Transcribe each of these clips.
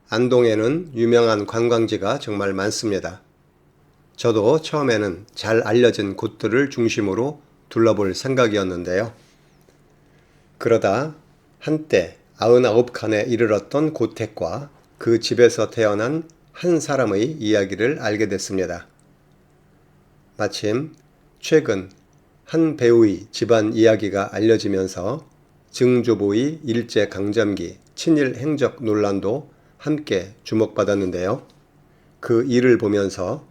안동에는 유명한 관광지가 정말 많습니다. 저도 처음에는 잘 알려진 곳들을 중심으로 둘러볼 생각이었는데요. 그러다 한때 99칸에 이르렀던 고택과 그 집에서 태어난 한 사람의 이야기를 알게 됐습니다. 마침 최근 한 배우의 집안 이야기가 알려지면서 증조부의 일제강점기 친일 행적 논란도 함께 주목받았는데요. 그 일을 보면서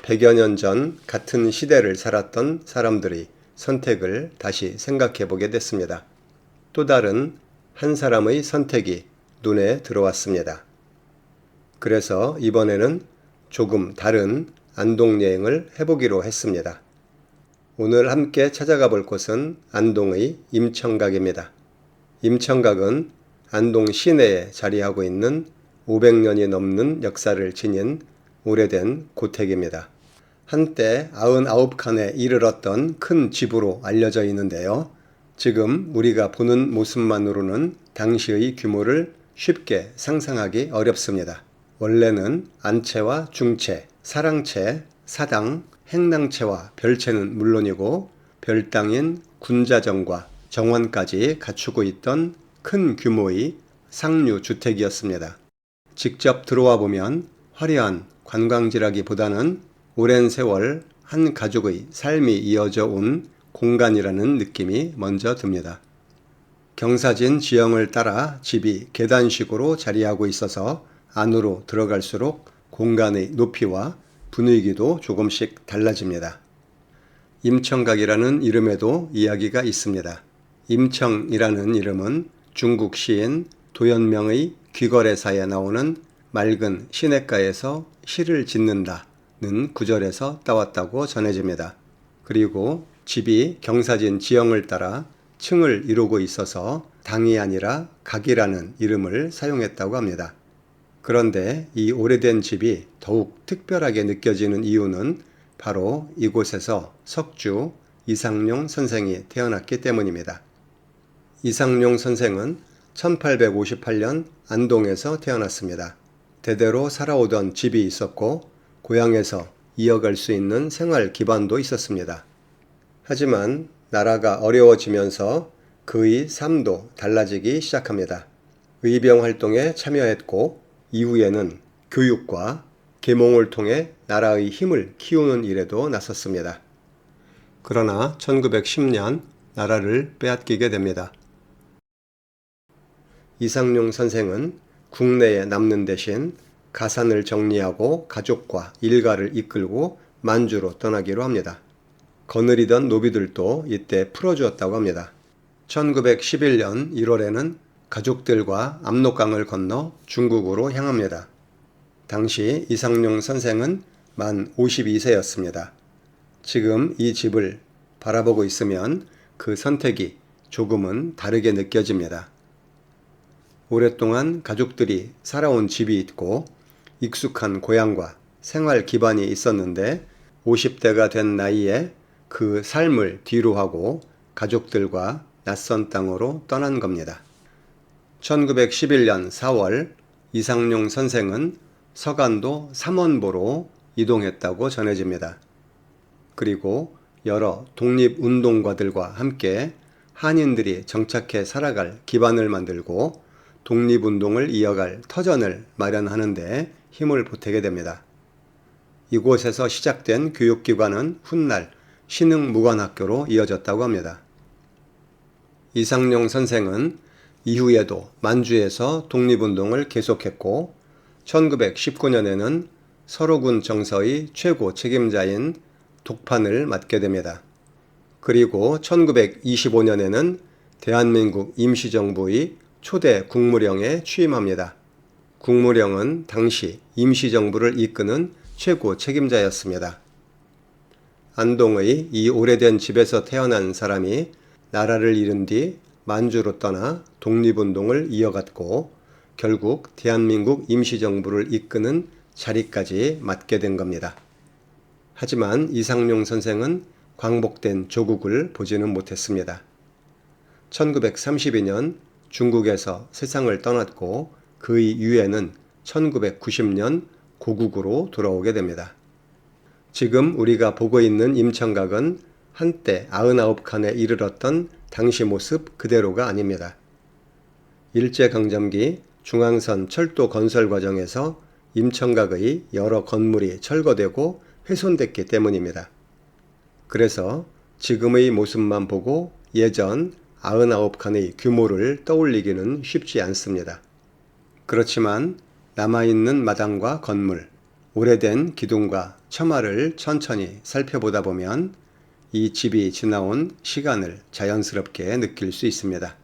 100여 년 전 같은 시대를 살았던 사람들의 선택을 다시 생각해 보게 됐습니다. 또 다른 한 사람의 선택이 눈에 들어왔습니다. 그래서 이번에는 조금 다른 안동 여행을 해보기로 했습니다. 오늘 함께 찾아가 볼 곳은 안동의 임청각입니다. 임청각은 안동 시내에 자리하고 있는 500년이 넘는 역사를 지닌 오래된 고택입니다. 한때 99칸에 이르렀던 큰 집으로 알려져 있는데요. 지금 우리가 보는 모습만으로는 당시의 규모를 쉽게 상상하기 어렵습니다. 원래는 안채와 중채, 사랑채, 사당, 행랑채와 별채는 물론이고 별당인 군자정과 정원까지 갖추고 있던 큰 규모의 상류주택이었습니다. 직접 들어와 보면 화려한 관광지라기보다는 오랜 세월 한 가족의 삶이 이어져 온 공간이라는 느낌이 먼저 듭니다. 경사진 지형을 따라 집이 계단식으로 자리하고 있어서 안으로 들어갈수록 공간의 높이와 분위기도 조금씩 달라집니다. 임청각이라는 이름에도 이야기가 있습니다. 임청이라는 이름은 중국 시인 도연명의 귀거래사에 나오는 맑은 시냇가에서 시를 짓는다는 구절에서 따왔다고 전해집니다. 그리고 집이 경사진 지형을 따라 층을 이루고 있어서 당이 아니라 각이라는 이름을 사용했다고 합니다. 그런데 이 오래된 집이 더욱 특별하게 느껴지는 이유는 바로 이곳에서 석주 이상용 선생이 태어났기 때문입니다. 이상용 선생은 1858년 안동에서 태어났습니다. 대대로 살아오던 집이 있었고 고향에서 이어갈 수 있는 생활 기반도 있었습니다. 하지만 나라가 어려워지면서 그의 삶도 달라지기 시작합니다. 의병 활동에 참여했고 이후에는 교육과 계몽을 통해 나라의 힘을 키우는 일에도 나섰습니다. 그러나 1910년 나라를 빼앗기게 됩니다. 이상용 선생은 국내에 남는 대신 가산을 정리하고 가족과 일가를 이끌고 만주로 떠나기로 합니다. 거느리던 노비들도 이때 풀어주었다고 합니다. 1911년 1월에는 가족들과 압록강을 건너 중국으로 향합니다. 당시 이상용 선생은 만 52세였습니다. 지금 이 집을 바라보고 있으면 그 선택이 조금은 다르게 느껴집니다. 오랫동안 가족들이 살아온 집이 있고 익숙한 고향과 생활 기반이 있었는데 50대가 된 나이에 그 삶을 뒤로하고 가족들과 낯선 땅으로 떠난 겁니다. 1911년 4월 이상용 선생은 서간도 삼원보로 이동했다고 전해집니다. 그리고 여러 독립운동가들과 함께 한인들이 정착해 살아갈 기반을 만들고 독립운동을 이어갈 터전을 마련하는 데 힘을 보태게 됩니다. 이곳에서 시작된 교육기관은 훗날 신흥무관학교로 이어졌다고 합니다. 이상용 선생은 이후에도 만주에서 독립운동을 계속했고 1919년에는 서로군 정서의 최고 책임자인 독판을 맡게 됩니다. 그리고 1925년에는 대한민국 임시정부의 초대 국무령에 취임합니다. 국무령은 당시 임시정부를 이끄는 최고 책임자였습니다. 안동의 이 오래된 집에서 태어난 사람이 나라를 잃은 뒤 만주로 떠나 독립운동을 이어갔고 결국 대한민국 임시정부를 이끄는 자리까지 맡게 된 겁니다. 하지만 이상용 선생은 광복된 조국을 보지는 못했습니다. 1932년 중국에서 세상을 떠났고 그의 유해는 1990년 고국으로 돌아오게 됩니다. 지금 우리가 보고 있는 임청각은 한때 99칸에 이르렀던 당시 모습 그대로가 아닙니다. 일제강점기 중앙선 철도 건설 과정에서 임청각의 여러 건물이 철거되고 훼손됐기 때문입니다. 그래서 지금의 모습만 보고 예전 99칸의 규모를 떠올리기는 쉽지 않습니다. 그렇지만 남아있는 마당과 건물, 오래된 기둥과 처마를 천천히 살펴보다 보면 이 집이 지나온 시간을 자연스럽게 느낄 수 있습니다.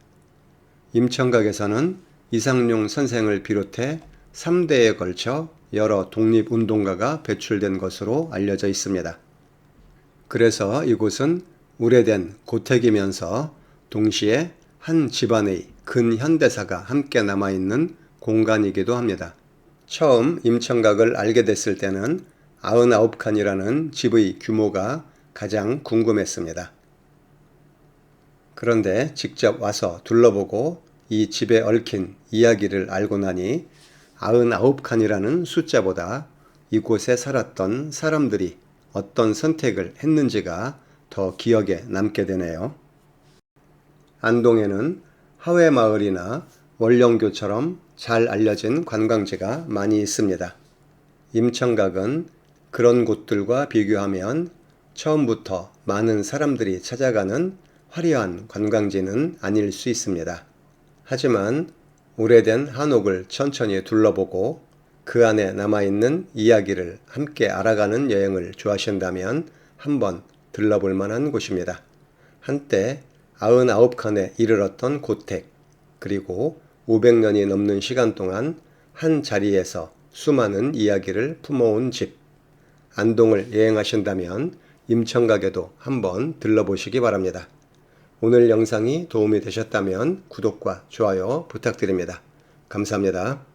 임청각에서는 이상용 선생을 비롯해 3대에 걸쳐 여러 독립운동가가 배출된 것으로 알려져 있습니다. 그래서 이곳은 오래된 고택이면서 동시에 한 집안의 근현대사가 함께 남아있는 공간이기도 합니다. 처음 임청각을 알게 됐을 때는 99칸이라는 집의 규모가 가장 궁금했습니다. 그런데 직접 와서 둘러보고 이 집에 얽힌 이야기를 알고 나니 99칸이라는 숫자보다 이곳에 살았던 사람들이 어떤 선택을 했는지가 더 기억에 남게 되네요. 안동에는 하회마을이나 원령교처럼 잘 알려진 관광지가 많이 있습니다. 임청각은 그런 곳들과 비교하면 처음부터 많은 사람들이 찾아가는 화려한 관광지는 아닐 수 있습니다. 하지만 오래된 한옥을 천천히 둘러보고 그 안에 남아있는 이야기를 함께 알아가는 여행을 좋아하신다면 한번 들러볼 만한 곳입니다. 한때 99칸에 이르렀던 고택, 그리고 500년이 넘는 시간 동안 한 자리에서 수많은 이야기를 품어온 집. 안동을 여행하신다면 임청각에도 한번 들러보시기 바랍니다. 오늘 영상이 도움이 되셨다면 구독과 좋아요 부탁드립니다. 감사합니다.